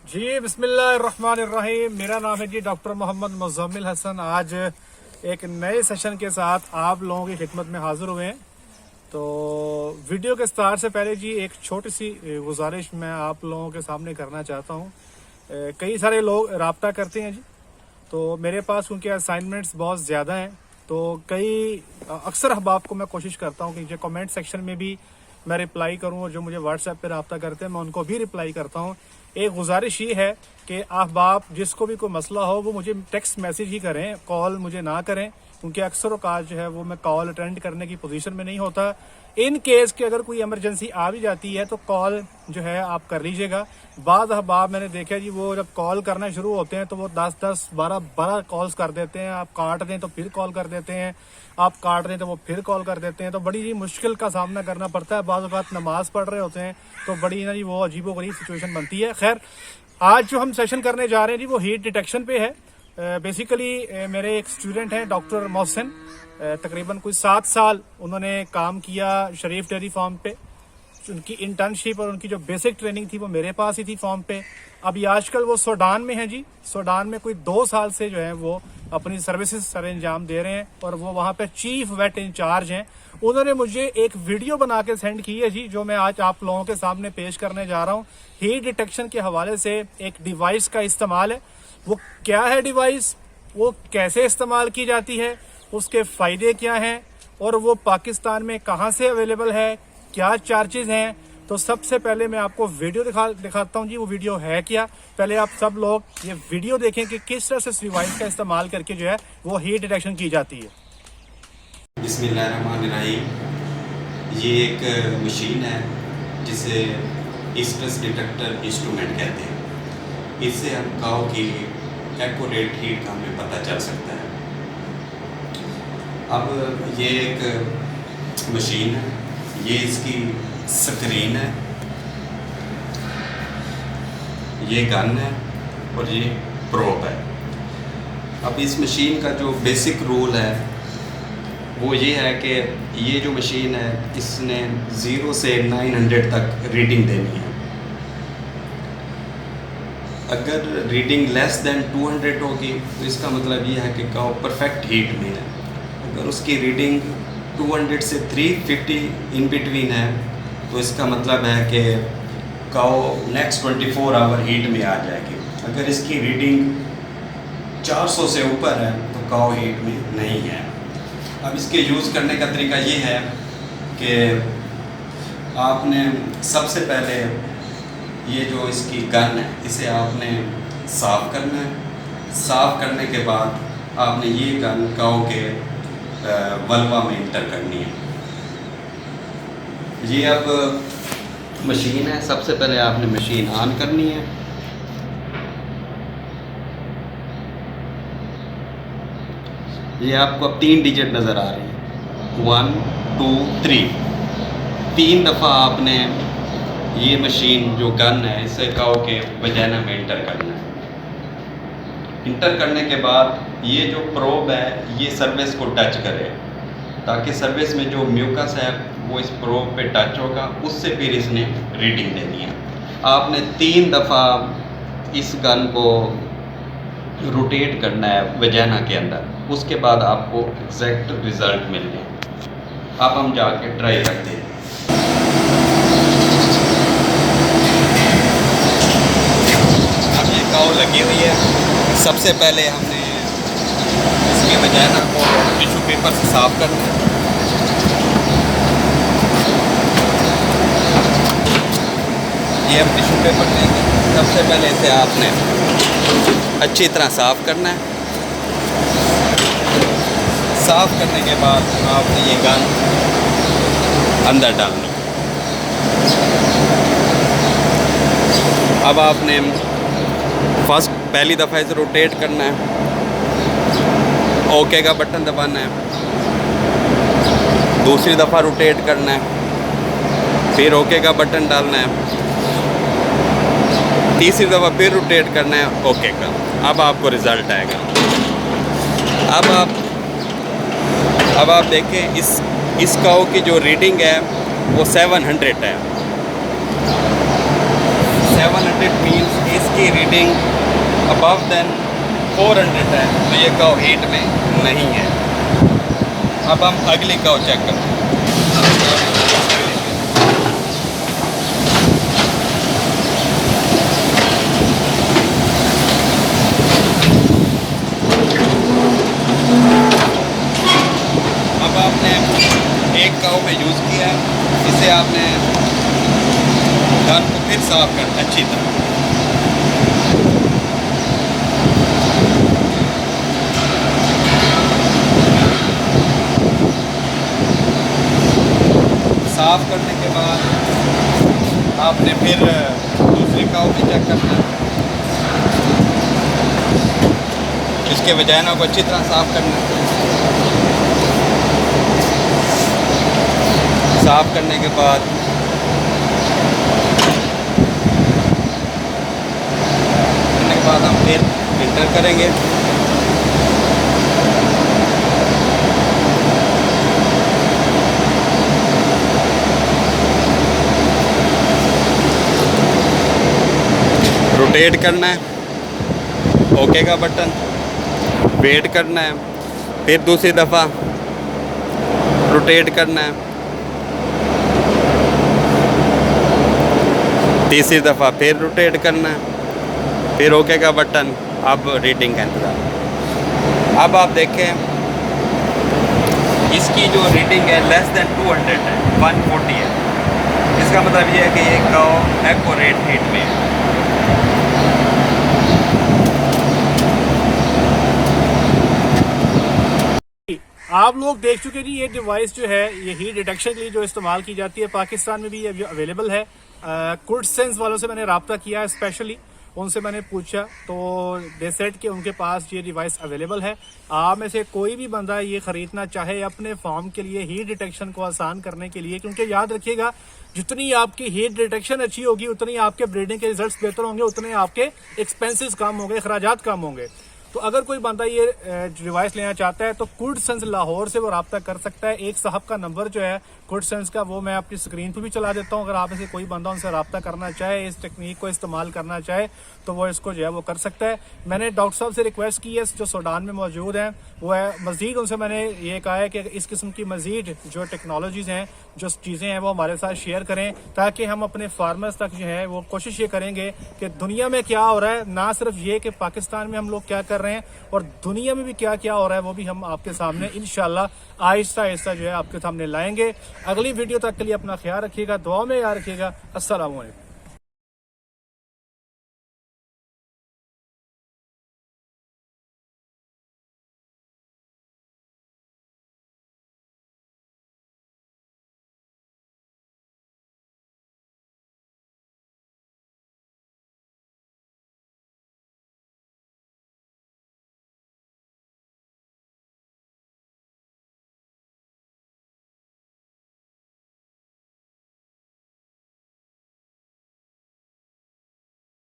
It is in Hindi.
जी बिस्मिल्लाहिर्रहमानिर्रहीम। मेरा नाम है जी डॉक्टर मोहम्मद मुज़म्मिल हसन। आज एक नए सेशन के साथ आप लोगों की खिदमत में हाजिर हुए हैं। तो वीडियो के स्टार्ट से पहले जी एक छोटी सी गुजारिश मैं आप लोगों के सामने करना चाहता हूँ। कई सारे लोग रब्ता करते हैं जी, तो मेरे पास उनके असाइनमेंट्स बहुत ज़्यादा हैं। तो अक्सर अहबाब को मैं कोशिश करता हूँ कि जो कमेंट सेक्शन में भी मैं रिप्लाई करूँ, और जो मुझे व्हाट्सएप पे रब्ता करते हैं मैं उनको भी रिप्लाई करता हूँ। एक गुजारिश ये है कि अहबाब जिसको भी कोई मसला हो वो मुझे टेक्स्ट मैसेज ही करें, कॉल मुझे ना करें, क्योंकि अक्सर औकात जो है वो मैं कॉल अटेंड करने की पोजीशन में नहीं होता। इन केस के अगर कोई इमरजेंसी आ भी जाती है तो कॉल जो है आप कर लीजिएगा। बाद अहबाब मैंने देखा जी, वो जब कॉल करना शुरू होते हैं तो वो 10-10, 12-12 कॉल्स कर देते हैं। आप काट दें तो फिर कॉल कर देते हैं, आप काट दें तो वो फिर कॉल कर देते हैं। तो बड़ी ही मुश्किल का सामना करना पड़ता है। बाद औक़ात नमाज पढ़ रहे होते हैं तो बड़ी ना जी वो अजीबोगरीब सिचुएशन बनती है। खैर, आज जो हम सेशन करने जा रहे हैं जी वो हीट डिटेक्शन पे है। बेसिकली मेरे एक स्टूडेंट हैं डॉक्टर मोहसिन, तकरीबन कुछ 7 साल उन्होंने काम किया शरीफ डेयरी फार्म पे। उनकी इंटर्नशिप और उनकी जो बेसिक ट्रेनिंग थी वो मेरे पास ही थी फार्म पे। अभी आजकल वो सूडान में हैं जी। सूडान में कोई 2 साल से जो है वो अपनी सर्विसेज सर अंजाम दे रहे हैं और वो वहाँ पे चीफ वेट इंचार्ज हैं। उन्होंने मुझे एक वीडियो बना के सेंड की है जी, जो मैं आज आप लोगों के सामने पेश करने जा रहा हूँ। हीट डिटेक्शन के हवाले से एक डिवाइस का इस्तेमाल है। वो क्या है डिवाइस, वो कैसे इस्तेमाल की जाती है, उसके फायदे क्या हैं, और वो पाकिस्तान में कहाँ से अवेलेबल है, क्या चार्जेस हैं। तो सबसे पहले मैं आपको वीडियो दिखाता हूँ जी। वो वीडियो है क्या, पहले आप सब लोग ये वीडियो देखें कि किस तरह से इस डिवाइस का इस्तेमाल करके जो है वो हीट डिटेक्शन की जाती है। बिस्मिल्लाहिर्रहमानिर्रहीम। ये एक मशीन है जिसे स्ट्रेस डिटेक्टर इंस्ट्रूमेंट कहते हैं। इससे हम काऊ की एक्यूरेट हीट का हमें पता चल सकता है। अब ये एक मशीन है, ये इसकी स्क्रीन है, ये गन है और ये प्रोब है। अब इस मशीन का जो बेसिक रूल है वो ये है कि ये जो मशीन है इसने 0 से 900 तक रीडिंग देनी है। अगर रीडिंग लेस देन 200 होगी तो इसका मतलब ये है कि काऊ परफेक्ट हीट में है। अगर उसकी रीडिंग 200 से 350 इन बिटवीन है तो इसका मतलब है कि काऊ नेक्स्ट 24 आवर हीट में आ जाएगी। अगर इसकी रीडिंग 400 से ऊपर है तो काऊ हीट में नहीं है। अब इसके यूज़ करने का तरीका ये है कि आपने सबसे पहले ये जो इसकी गन है इसे आपने साफ़ करना है। साफ़ करने के बाद आपने ये गन काऊ के वल्वा में इंटर करनी है। ये अब मशीन है, सबसे पहले आपने मशीन ऑन करनी है। ये आपको अब 3 डिजिट नज़र आ रही है, 1 2 3। 3 दफ़ा आपने ये मशीन जो गन है इसे काऊ के वजाना में इंटर करना है। इंटर करने के बाद ये जो प्रोब है ये सर्विस को टच करे, ताकि सर्विस में जो म्यूकस है वो इस प्रोब पे टच होगा, उससे फिर इसने रीडिंग देनी है। आपने 3 दफ़ा इस गन को रोटेट करना है वजाना के अंदर, उसके बाद आपको एग्जैक्ट रिज़ल्ट मिलने हैं। अब हम जाके ट्राई करते हैं। अब ये काऊ लगी हुई है। सबसे पहले हमने इसके वजाना को टिश्यू पेपर से साफ़ करना है। ये हम टिश्यू पेपर लेंगे। सबसे पहले इसे आपने अच्छी तरह साफ़ करना है। साफ़ करने के बाद आपने ये गन अंदर डालनी। अब आपने पहली दफ़ा इसे रोटेट करना है, ओके का बटन दबाना है। दूसरी दफ़ा रोटेट करना है, फिर ओके का बटन डालना है। तीसरी दफ़ा फिर रोटेट करना है, ओके का। अब आपको रिज़ल्ट आएगा। अब आप देखें इस काऊ की जो रीडिंग है वो 700 है। 700 मीन्स इसकी रीडिंग अबव देन 400 है तो ये काव हीट में नहीं है। अब हम अगली काव चेक करते हैं। अब आपने एक काव पे यूज़ किया है, इसे आपने गन को फिर साफ करना अच्छी तरह। साफ करने के बाद आपने फिर दूसरी काव भी चेक करना है, इसके वजाइना को अच्छी तरह साफ करना है। साफ करने के बाद हम फिर फिल्टर करेंगे। रोटेट करना है, ओके का बटन, वेट करना है, फिर दूसरी दफ़ा रोटेट करना है, तीसरी दफ़ा फिर रोटेट करना है, फिर ओके का बटन। अब रीडिंग का इंतज़ार। अब आप देखें इसकी जो रीडिंग है लेस देन 200 है, 140 है। इसका मतलब ये है कि ये काव एक्यूरेट हीट में है। आप लोग देख चुके जी, ये डिवाइस जो है ये हीट डिटेक्शन के लिए जो इस्तेमाल की जाती है, पाकिस्तान में भी ये अवेलेबल है। कुडसेंस वालों से मैंने रब्ता किया, स्पेशली उनसे मैंने पूछा तो दे सेड कि उनके पास ये डिवाइस अवेलेबल है। आप में से कोई भी बंदा ये खरीदना चाहे अपने फार्म के लिए हीट डिटेक्शन को आसान करने के लिए, क्योंकि याद रखिएगा जितनी आपकी हीट डिटेक्शन अच्छी होगी उतनी आपके ब्रीडिंग के रिजल्ट्स बेहतर होंगे, उतने आपके एक्सपेंसेस कम होंगे, अखराजात कम होंगे। तो अगर कोई बंदा ये डिवाइस लेना चाहता है तो कुडसेंस लाहौर से वो रब्ता कर सकता है। एक साहब का नंबर जो है कुडसेंस का वो मैं आपकी स्क्रीन पर भी चला देता हूँ। अगर आप में से कोई बंदा उनसे रब्ता करना चाहे, इस टेक्निक को इस्तेमाल करना चाहे तो वो इसको जो है वो कर सकता है। मैंने डॉक्टर साहब से रिक्वेस्ट की है जो सूडान में मौजूद हैं, वो है मजीद उनसे मैंने ये कहा है कि इस किस्म की मजीद जो टेक्नोलॉजीज हैं, जो चीज़ें हैं वो हमारे साथ शेयर करें, ताकि हम अपने फार्मर्स तक जो है वो कोशिश ये करेंगे कि दुनिया में क्या हो रहा है, ना सिर्फ ये कि पाकिस्तान में हम लोग क्या कर रहे हैं और दुनिया में भी क्या क्या हो रहा है वो भी हम आपके सामने इंशाल्लाह आहिस्ता आहिस्ता जो है आपके सामने लाएंगे। अगली वीडियो तक के लिए अपना ख्याल रखिएगा, दुआ में याद रखिएगा। अस्सलाम वालेकुम।